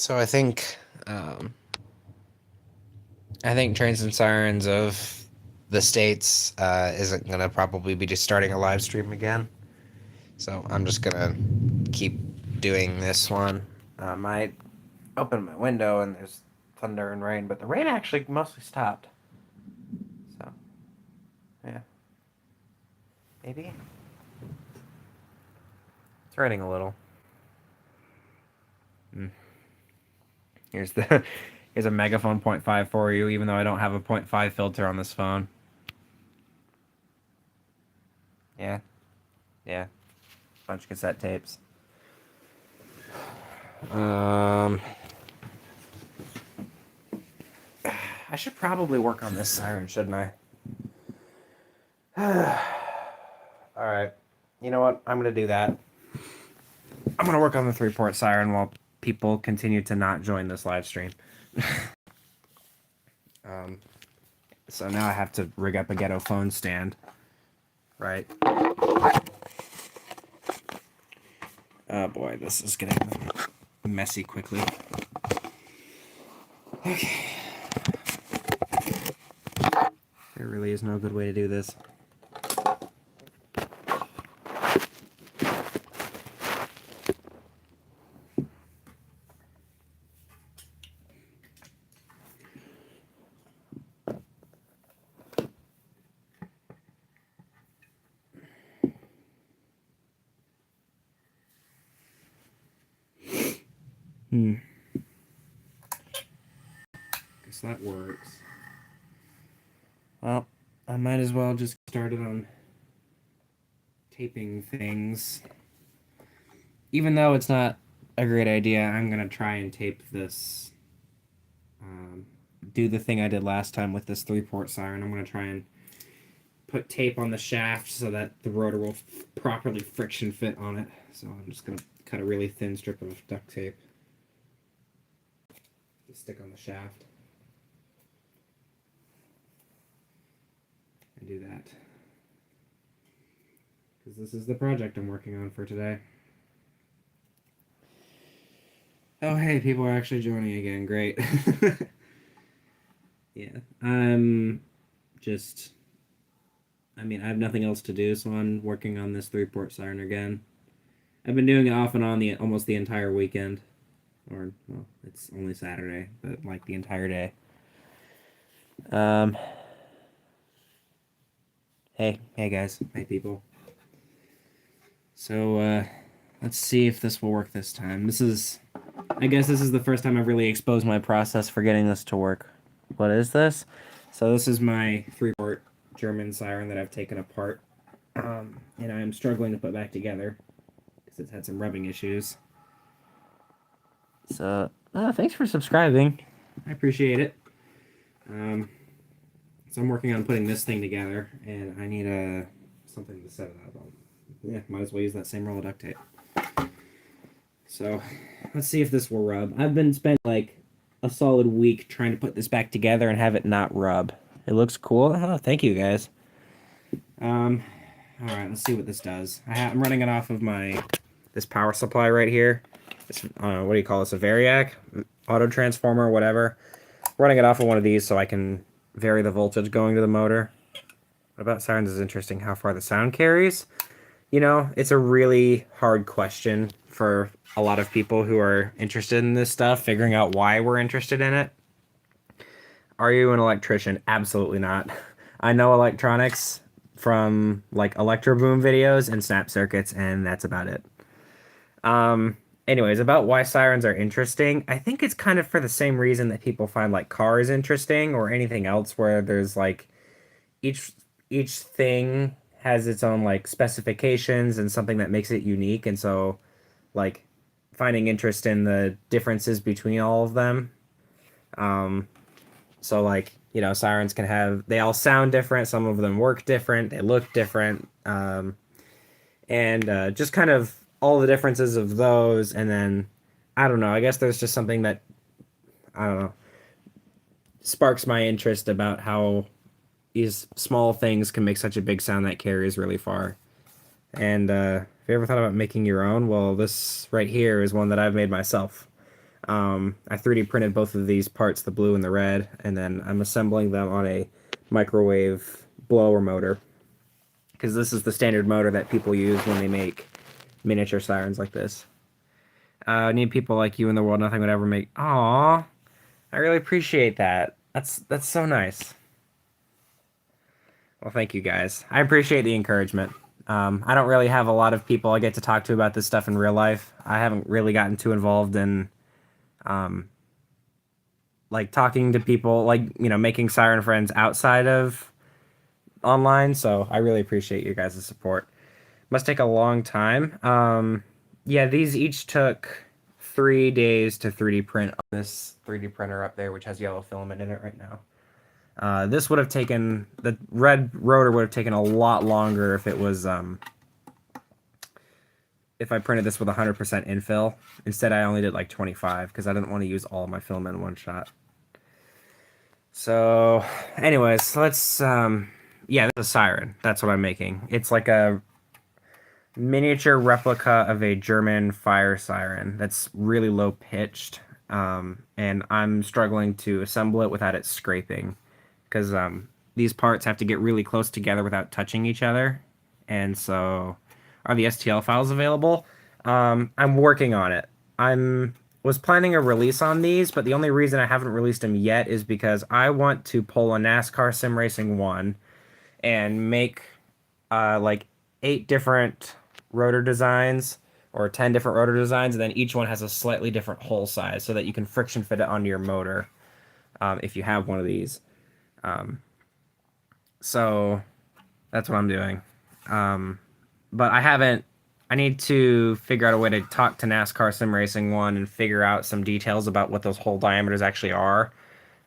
So I think Trains and Sirens of the States isn't gonna probably be just starting a live stream again. So I'm just gonna keep doing this one. I might open my window and there's thunder and rain, but the rain actually mostly stopped. So yeah, maybe it's raining a little. Mm. Here's the here's a megaphone 0.5 for you, even though I don't have a 0.5 filter on this phone. Yeah, yeah, bunch of cassette tapes. Um, I should probably work on this siren, shouldn't I? All right. You know what? I'm going to do that. I'm going to work on the 3-port siren while people continue to not join this live stream. um, so now I have to rig up a ghetto phone stand. Right? Oh boy, this is getting messy quickly. Okay. There really is no good way to do this. Guess that works. Well, I might as well just get started on taping things. Even though it's not a great idea, I'm going to try and tape this. Do the thing I did last time with this 3-port siren. I'm going to try and put tape on the shaft so that the rotor will properly friction fit on it. So I'm just going to cut a really thin strip of duct tape to stick on the shaft. And do that. Because this is the project I'm working on for today. Oh, hey, people are actually joining again. Great. Yeah, I have nothing else to do, so I'm working on this 3-port siren again. I've been doing it off and on almost the entire weekend. Or, well, it's only Saturday, but like the entire day. Hey guys, hey people. So, let's see if this will work this time. I guess this is the first time I've really exposed my process for getting this to work. What is this? So this is my 3-port German siren that I've taken apart, and I'm struggling to put back together because it's had some rubbing issues. So, thanks for subscribing. I appreciate it. So I'm working on putting this thing together, and I need something to set it up on. Yeah, might as well use that same roll of duct tape. So, let's see if this will rub. I've been spending like a solid week trying to put this back together and have it not rub. It looks cool. Oh, thank you guys. All right, let's see what this does. I'm running it off of this power supply right here. What do you call this? A Variac? Auto transformer, whatever. Running it off of one of these so I can vary the voltage going to the motor. What about sirens is interesting, how far the sound carries. You know, it's a really hard question for a lot of people who are interested in this stuff, figuring out why we're interested in it. Are you an electrician? Absolutely not. I know electronics from like Electro Boom videos and snap circuits, and that's about it. Anyways, about why sirens are interesting, I think it's kind of for the same reason that people find like cars interesting or anything else where there's like each thing has its own like specifications and something that makes it unique, and so like finding interest in the differences between all of them. So like, you know, sirens they all sound different, some of them work different, they look different, and just kind of all the differences of those, and then I don't know, I guess there's just something that I don't know sparks my interest about how these small things can make such a big sound that carries really far. And if you ever thought about making your own, well, this right here is one that I've made myself. I 3D printed both of these parts, the blue and the red, and then I'm assembling them on a microwave blower motor, because this is the standard motor that people use when they make miniature sirens like this. I need people like you in the world. Nothing would ever make. Aww, I really appreciate that. That's so nice. Well, thank you guys. I appreciate the encouragement. I don't really have a lot of people I get to talk to about this stuff in real life. I haven't really gotten too involved in like talking to people, like, you know, making siren friends outside of online. So I really appreciate you guys' support. Must take a long time. Yeah, these each took 3 days to 3D print on this 3D printer up there, which has yellow filament in it right now. This would have taken, the red rotor would have taken a lot longer if it was, if I printed this with 100% infill. Instead, I only did like 25 because I didn't want to use all of my filament in one shot. So, anyways, let's, yeah, this is a siren. That's what I'm making. It's like a miniature replica of a German fire siren that's really low pitched. And I'm struggling to assemble it without it scraping, because these parts have to get really close together without touching each other. And so, are the STL files available? I'm working on it. I'm was planning a release on these, but the only reason I haven't released them yet is because I want to pull a NASCAR Sim Racing 1 and make like 8 different rotor designs or 10 different rotor designs, and then each one has a slightly different hole size so that you can friction fit it onto your motor if you have one of these. So that's what I'm doing. But I need to figure out a way to talk to NASCAR Sim Racing 1 and figure out some details about what those hole diameters actually are.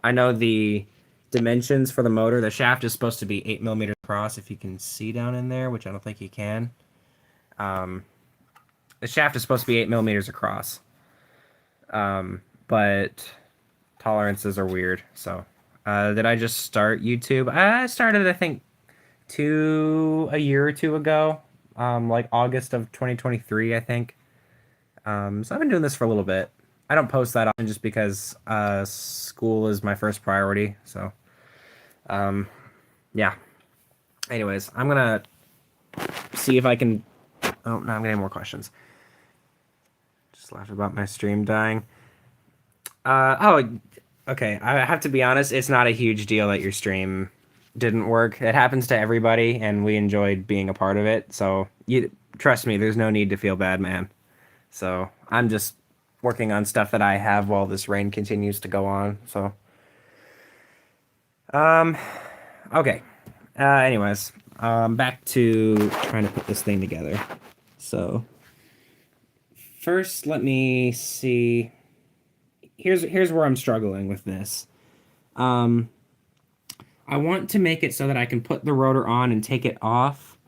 I know the dimensions for the motor. The shaft is supposed to be 8 millimeters across, if you can see down in there, which I don't think you can. The shaft is supposed to be 8 millimeters across. But tolerances are weird. So, did I just start YouTube? I started, I think, a year or two ago. Like August of 2023, I think. So I've been doing this for a little bit. I don't post that often just because school is my first priority. So, yeah. Anyways, I'm gonna see if I can. Oh, no, I'm getting more questions. Just laughed about my stream dying. Oh, okay. I have to be honest. It's not a huge deal that your stream didn't work. It happens to everybody, and we enjoyed being a part of it. So you trust me. There's no need to feel bad, man. So I'm just working on stuff that I have while this rain continues to go on. So, okay. Anyways, back to trying to put this thing together. So, first, let me see. Here's where I'm struggling with this. I want to make it so that I can put the rotor on and take it off.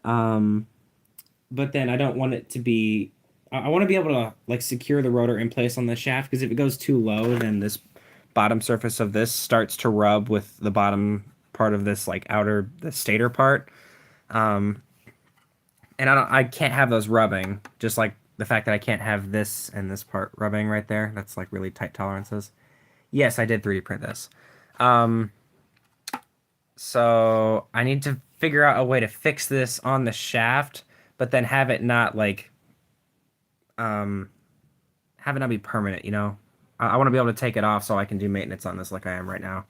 But then I don't want it to be. I want to be able to like secure the rotor in place on the shaft, because if it goes too low, then this bottom surface of this starts to rub with the bottom part of this like the stator part. And I can't have those rubbing, just like the fact that I can't have this and this part rubbing right there. That's like really tight tolerances. Yes, I did 3D print this. So I need to figure out a way to fix this on the shaft, but then have it not like, have it not be permanent, you know? I want to be able to take it off so I can do maintenance on this like I am right now.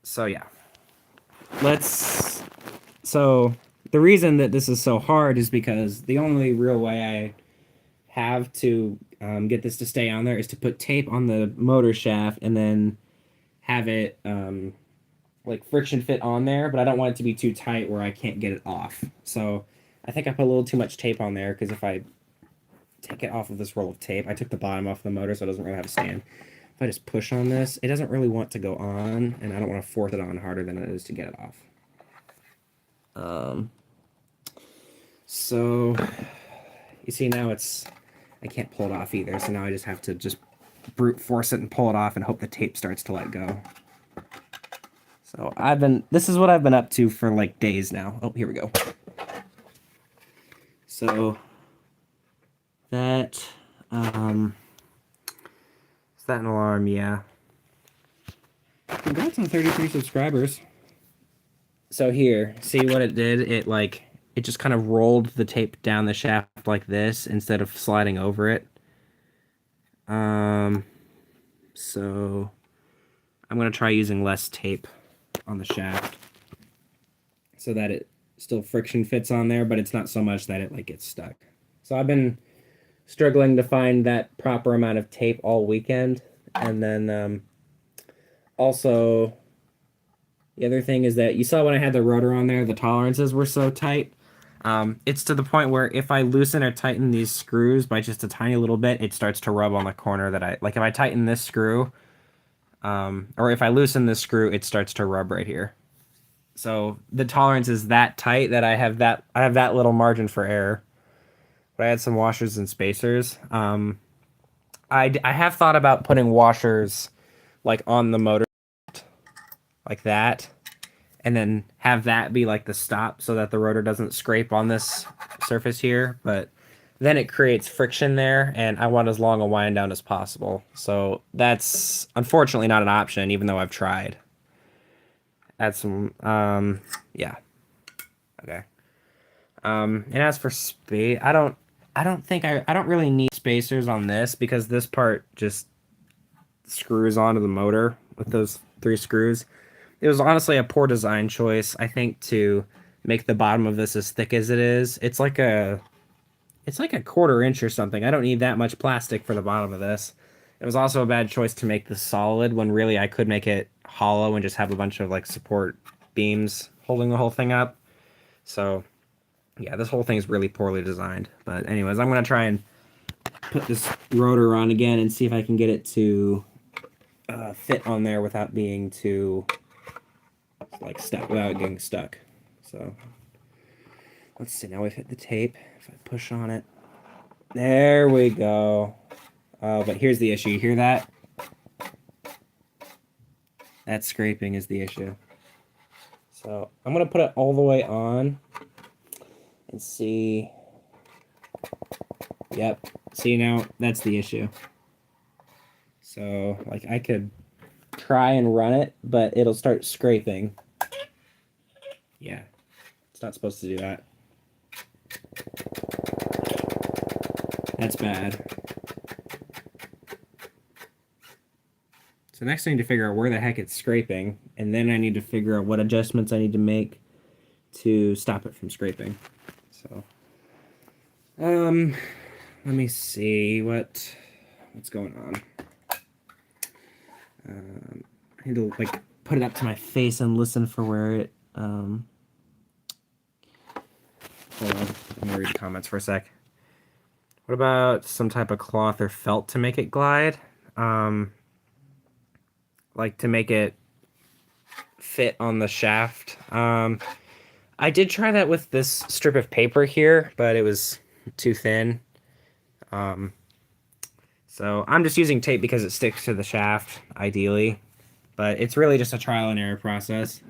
So yeah. So the reason that this is so hard is because the only real way I have to get this to stay on there is to put tape on the motor shaft and then have it like friction fit on there, but I don't want it to be too tight where I can't get it off. So I think I put a little too much tape on there, because if I take it off of this roll of tape, I took the bottom off the motor, so it doesn't really have a stand. If I just push on this, it doesn't really want to go on, and I don't want to force it on harder than it is to get it off. So you see now I can't pull it off either, so now I just have to just brute force it and pull it off and hope the tape starts to let go. So this is what I've been up to for like days now. Oh, here we go. So that, is that an alarm? Yeah. Congrats on 33 subscribers. So here, see what it did? It just kind of rolled the tape down the shaft like this instead of sliding over it. So I'm gonna try using less tape on the shaft so that it still friction fits on there, but it's not so much that it like gets stuck. So I've been struggling to find that proper amount of tape all weekend, and then also the other thing is that you saw when I had the rotor on there, the tolerances were so tight. It's to the point where if I loosen or tighten these screws by just a tiny little bit, it starts to rub on the corner that I like. If I tighten this screw, or if I loosen this screw, it starts to rub right here. So the tolerance is that tight that I have that little margin for error. But I had some washers and spacers. I have thought about putting washers like on the motor like that, and then have that be like the stop so that the rotor doesn't scrape on this surface here, but then it creates friction there, and I want as long a wind down as possible. So that's unfortunately not an option, even though I've tried. Add some, yeah, okay. And as for space, I don't really need spacers on this because this part just screws onto the motor with those 3 screws. It was honestly a poor design choice, I think, to make the bottom of this as thick as it is. It's like a 1/4 inch or something. I don't need that much plastic for the bottom of this. It was also a bad choice to make this solid when really I could make it hollow and just have a bunch of like support beams holding the whole thing up. So yeah, this whole thing is really poorly designed. But anyways, I'm gonna try and put this rotor on again and see if I can get it to fit on there without being too like stuck, without getting stuck. So let's see. Now we've hit the tape. If I push on it, there we go. But here's the issue. You hear that? That scraping is the issue. So I'm gonna put it all the way on and see. Yep. See, now that's the issue. So like I could try and run it, but it'll start scraping. Yeah, it's not supposed to do that. That's bad. So next I need to figure out where the heck it's scraping, and then I need to figure out what adjustments I need to make to stop it from scraping. So, let me see what's going on. I need to like put it up to my face and listen for where it. Hold on, let me read the comments for a sec. What about some type of cloth or felt to make it glide? Like to make it fit on the shaft. I did try that with this strip of paper here, but it was too thin. So I'm just using tape because it sticks to the shaft, ideally. But it's really just a trial and error process.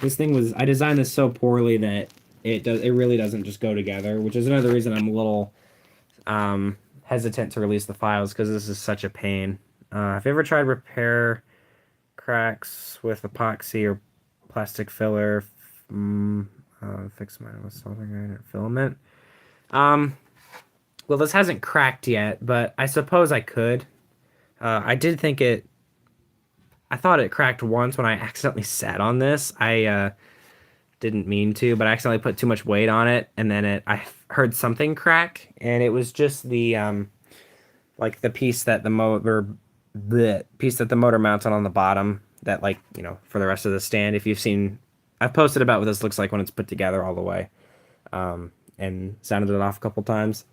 I designed this so poorly that it really doesn't just go together, which is another reason I'm a little hesitant to release the files, because this is such a pain. Have you ever tried repair cracks with epoxy or plastic filler? Fix mine with soldering iron or filament. Well, this hasn't cracked yet, but I suppose I could. I did think it. I thought it cracked once when I accidentally sat on this. I didn't mean to, but I accidentally put too much weight on it, and then I heard something crack, and it was just the like the piece that the motor mounts on the bottom. That, like, you know, for the rest of the stand. If you've seen, I've posted about what this looks like when it's put together all the way, and sounded it off a couple times.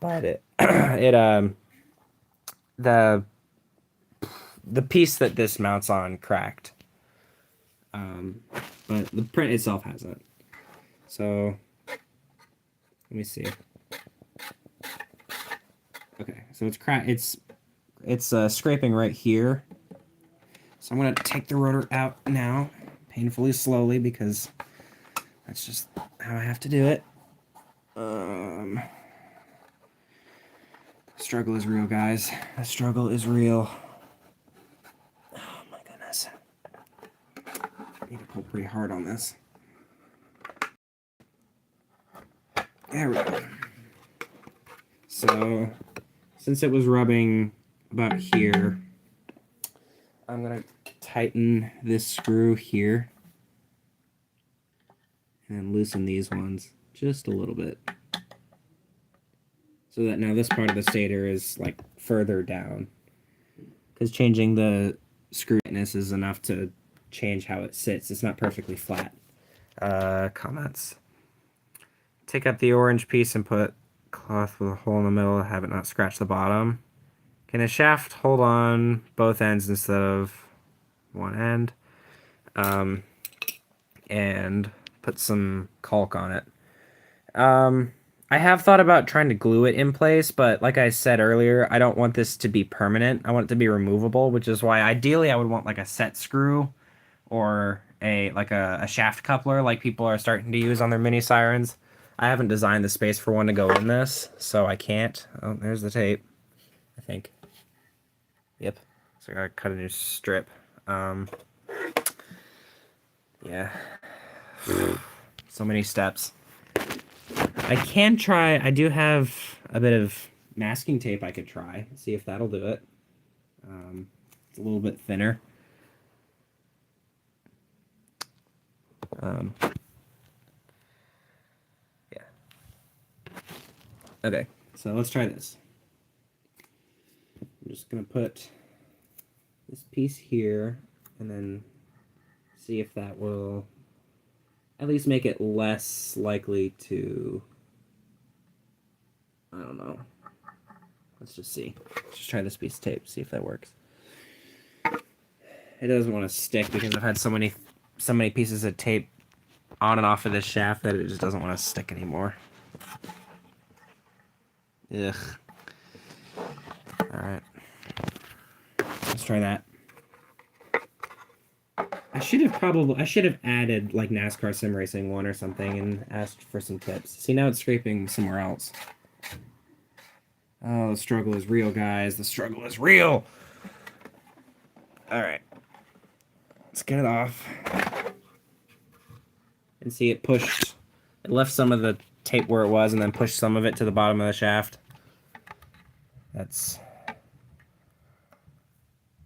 But the piece that this mounts on cracked. But the print itself hasn't. So let me see. Okay, so it's scraping right here. So I'm gonna take the rotor out now, painfully slowly, because that's just how I have to do it. Struggle is real, guys. The struggle is real. Oh my goodness. I need to pull pretty hard on this. There we go. So, since it was rubbing about here, I'm going to tighten this screw here and loosen these ones just a little bit. So that now this part of the stator is like further down. Because changing the screw tightness is enough to change how it sits. It's not perfectly flat. Comments. Take out the orange piece and put cloth with a hole in the middle, have it not scratch the bottom. Can a shaft hold on both ends instead of one end? And put some caulk on it. I have thought about trying to glue it in place, but like I said earlier, I don't want this to be permanent. I want it to be removable, which is why ideally I would want like a set screw or a shaft coupler like people are starting to use on their mini sirens. I haven't designed the space for one to go in this, so I can't. Oh, there's the tape, I think. Yep. So I gotta cut a new strip. Yeah. So many steps. I can try, I do have a bit of masking tape I could try, see if that'll do it. It's a little bit thinner. Yeah. Okay, so let's try this. I'm just gonna put this piece here and then see if that will at least make it less likely to, I don't know. Let's just see. Let's just try this piece of tape, see if that works. It doesn't want to stick because I've had so many pieces of tape on and off of this shaft that it just doesn't want to stick anymore. Ugh. Alright. Let's try that. I should have added like NASCAR sim racing one or something and asked for some tips. See, now it's scraping somewhere else. Oh, the struggle is real, guys. The struggle is real. All right. Let's get it off. And see, it left some of the tape where it was and then pushed some of it to the bottom of the shaft. That's...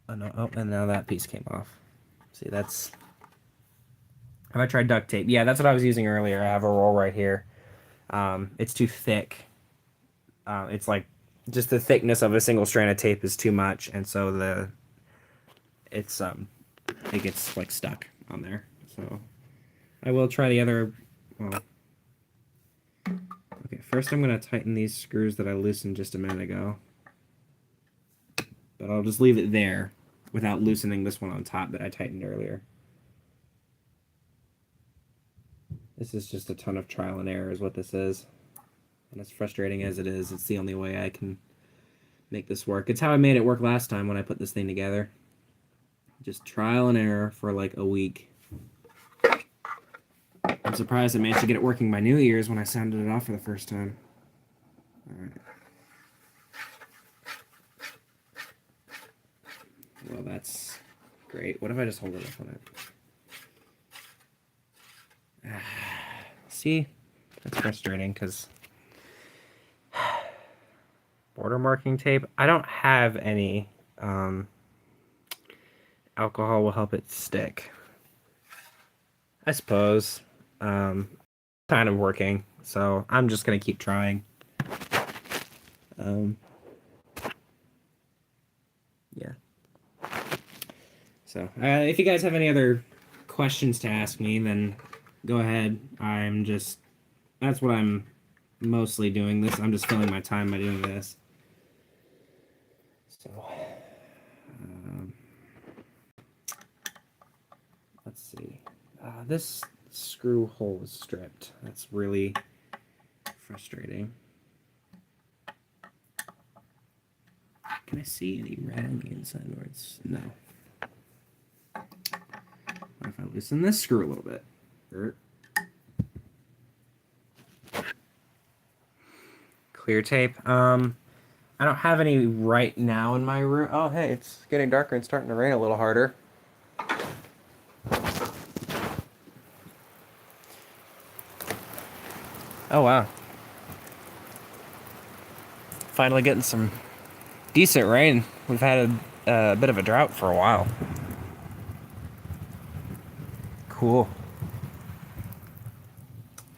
Oh, no. Oh, and now that piece came off. See, that's... Have I tried duct tape? Yeah, that's what I was using earlier. I have a roll right here. It's too thick. It's like just the thickness of a single strand of tape is too much, and so it gets like stuck on there. So I will try the other. Well, okay. First, I'm gonna tighten these screws that I loosened just a minute ago, but I'll just leave it there without loosening this one on top that I tightened earlier. This is just a ton of trial and error is what this is. And as frustrating as it is, it's the only way I can make this work. It's how I made it work last time when I put this thing together. Just trial and error for like a week. I'm surprised I managed to get it working by New Year's when I sounded it off for the first time. Alright. Well, that's great. What if I just hold it up on it? See? That's frustrating because border marking tape. I don't have any. Alcohol will help it stick. I suppose. Kind of working, so I'm just gonna keep trying. Yeah. So, if you guys have any other questions to ask me, then go ahead. That's what I'm mostly doing this. I'm just filling my time by doing this. So, let's see. This screw hole is stripped. That's really frustrating. Can I see any red on the inside where it's... No. What if I loosen this screw a little bit? Clear tape. I don't have any right now in my room. Oh, hey, it's getting darker and starting to rain a little harder. Oh, wow. Finally getting some decent rain. We've had a bit of a drought for a while. Cool.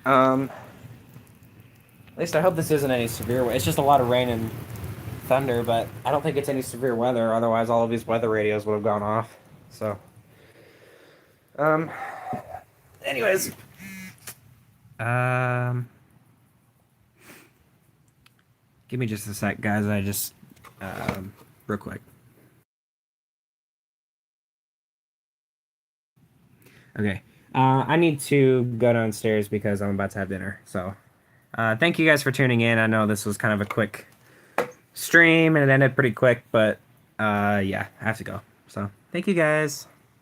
At least I hope this isn't any severe. It's just a lot of rain and thunder, but I don't think it's any severe weather. Otherwise, all of these weather radios would have gone off. So, um, anyways, um, give me just a sec, guys. I just, real quick. Okay. I need to go downstairs because I'm about to have dinner. So, thank you guys for tuning in. I know this was kind of a quick stream and it ended pretty quick, but yeah, I have to go. So, thank you guys.